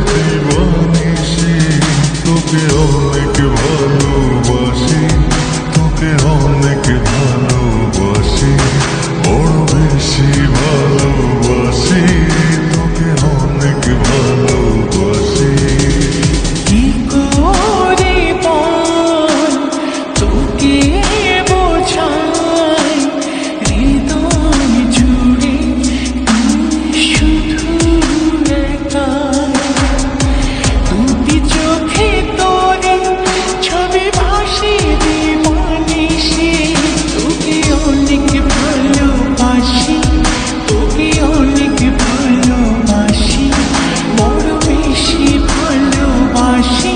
দিবানিশি তোকে অনেক ভালোবাসি, তোকে অনেক ভালোবাসি, বড় বেশি ভালোবাসি, তোকে অনেক ভালোবাসি। কি করে বল তোকে বোঝাই, হৃদয় জুড়ে শুধু একা, দুটি চোখে তোরে ছবি ভাসে দিবানিশি, তোকে অনেক ভালোবাসি, তোকে অনেক ভালোবাসি, বড় বেশি ভালোবাসি,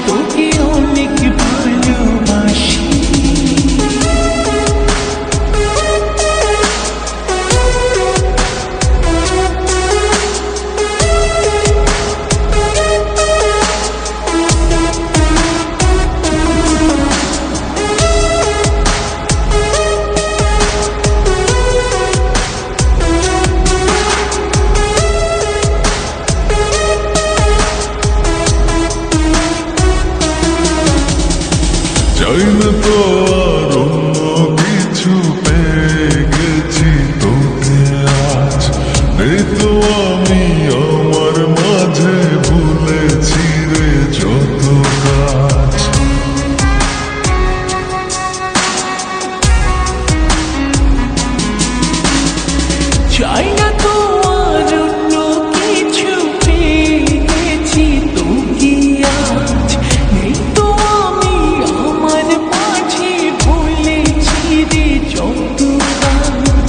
তোকে অনেক ভালোবাসি। চাই না তো আর অন্য কিছু, পেয়ে গেছি তোকে আজ, নেই তো আমি আমার মাঝে, ভুলেছি রে যত কাজ। চাই না তো আর অন্য কিছু, পেয়ে গেছি তোকে আজ, নেই তো আমি আমার মাঝে, ভুলেছি রে যত কাজ।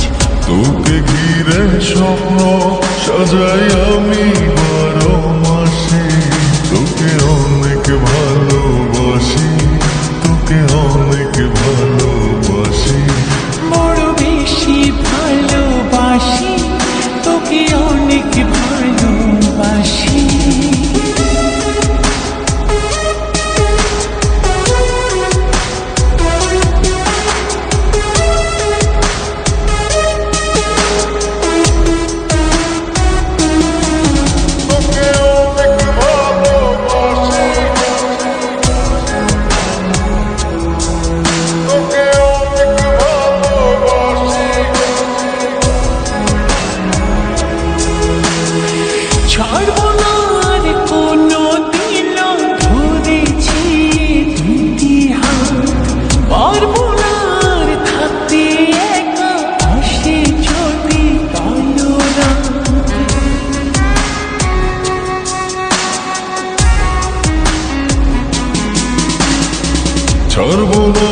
তোকে ঘিরে স্বপ্ন সাজাই আমি বারো মাসে, তোকে অনেক ভালোবাসি, তোকে অনেক ভালোবাসি, বড় বেশি ভালোবাসি, তোকে অনেক ভালোবাসি। ছাড়বো না আর কোনো দিনও, ধরেছি দুটি হাত, পারবো না আর থাকতে একা, আসে যদি কালো রাত। ছাড়বো না